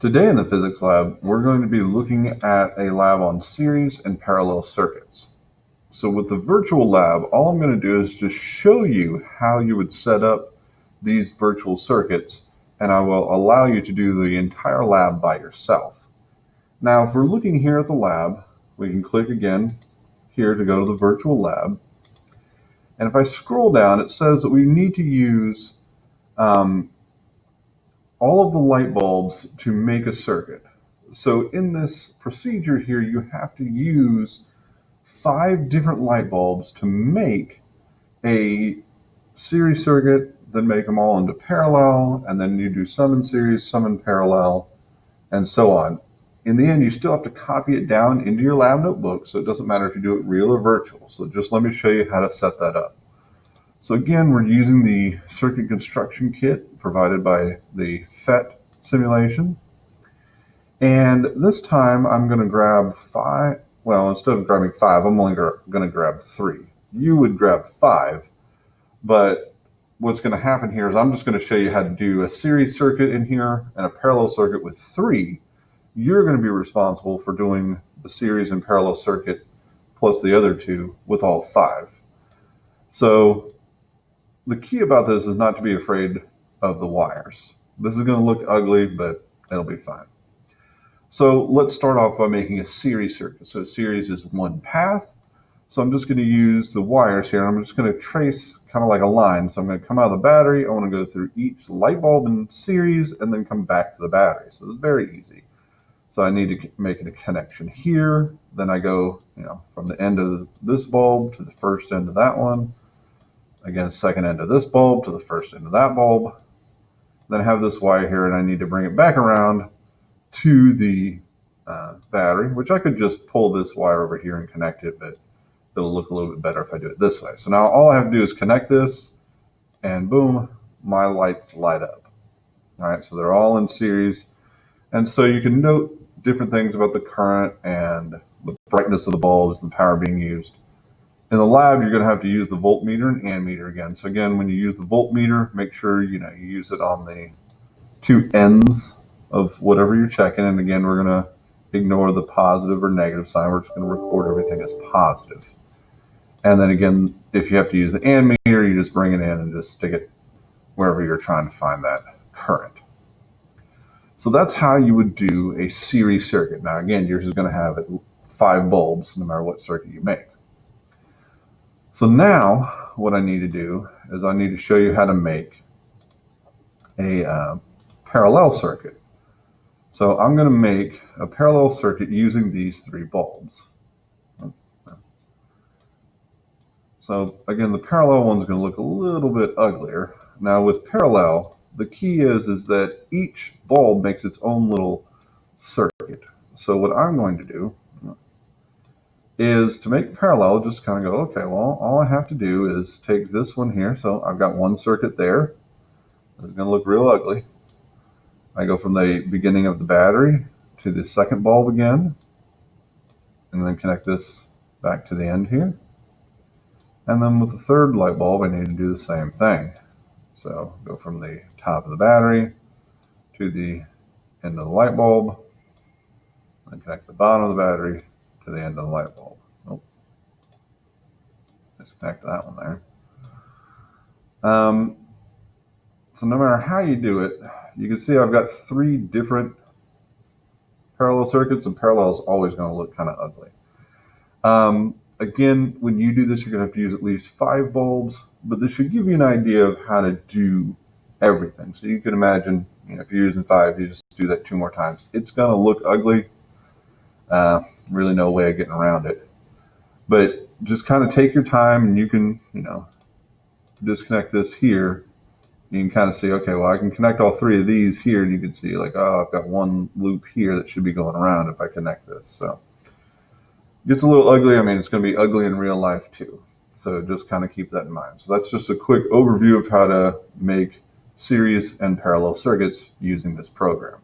Today in the physics lab, we're going to be looking at a lab on series and parallel circuits. So with the virtual lab, all I'm going to do is just show you how you would set up these virtual circuits, and I will allow you to do the entire lab by yourself. Now, if we're looking here at the lab, we can click again here to go to the virtual lab. And if I scroll down, it says that we need to use all of the light bulbs to make a circuit. So in this procedure here, you have to use 5 different light bulbs to make a series circuit, then make them all into parallel, and then you do some in series, some in parallel, and so on. In the end, you still have to copy it down into your lab notebook, so it doesn't matter if you do it real or virtual. So just let me show you how to set that up. So again, we're using the circuit construction kit provided by the PhET simulation. And this time I'm going to grab 5, well, instead of grabbing 5, I'm only going to grab 3. You would grab 5, but what's going to happen here is I'm just going to show you how to do a series circuit in here and a parallel circuit with 3. You're going to be responsible for doing the series and parallel circuit plus the other 2 with all 5. So the key about this is not to be afraid of the wires. This is going to look ugly, but it'll be fine. So let's start off by making a series circuit. So a series is one path. So I'm just going to use the wires here. I'm just going to trace kind of like a line. So I'm going to come out of the battery. I want to go through each light bulb in series and then come back to the battery. So it's very easy. So I need to make a connection here. Then I go, from the end of this bulb to the first end of that one. Again, second end of this bulb to the first end of that bulb. Then I have this wire here, and I need to bring it back around to the battery, which I could just pull this wire over here and connect it, but it'll look a little bit better if I do it this way. So now all I have to do is connect this, and boom, my lights light up. All right, so they're all in series. And so you can note different things about the current and the brightness of the bulbs and the power being used. In the lab, you're going to have to use the voltmeter and ammeter again. So again, when you use the voltmeter, make sure you use it on the 2 ends of whatever you're checking. And again, we're going to ignore the positive or negative sign. We're just going to record everything as positive. And then again, if you have to use the ammeter, you just bring it in and just stick it wherever you're trying to find that current. So that's how you would do a series circuit. Now again, yours is going to have 5 bulbs no matter what circuit you make. So now what I need to do is I need to show you how to make a parallel circuit. So I'm going to make a parallel circuit using these 3 bulbs. So again, the parallel one's going to look a little bit uglier. Now with parallel, the key is that each bulb makes its own little circuit. So what I'm going to do is to make parallel, just kind of go, okay, well, all I have to do is take this one here. So I've got one circuit there. It's going to look real ugly. I go from the beginning of the battery to the second bulb again, and then connect this back to the end here. And then with the third light bulb, I need to do the same thing. So go from the top of the battery to the end of the light bulb, and connect the bottom of the battery to the end of the light bulb. Oh, disconnect that one there. So no matter how you do it, you can see I've got 3 different parallel circuits, and parallel is always going to look kind of ugly. Again, when you do this, you're going to have to use at least 5 bulbs, but this should give you an idea of how to do everything. So you can imagine, if you're using 5, you just do that 2 more times. It's going to look ugly. Really no way of getting around it. But just kind of take your time, and you can, disconnect this here. You can kind of see, okay, well, I can connect all 3 of these here, and you can see like, oh, I've got one loop here that should be going around if I connect this. So it gets a little ugly. I mean, it's going to be ugly in real life too. So just kind of keep that in mind. So that's just a quick overview of how to make series and parallel circuits using this program.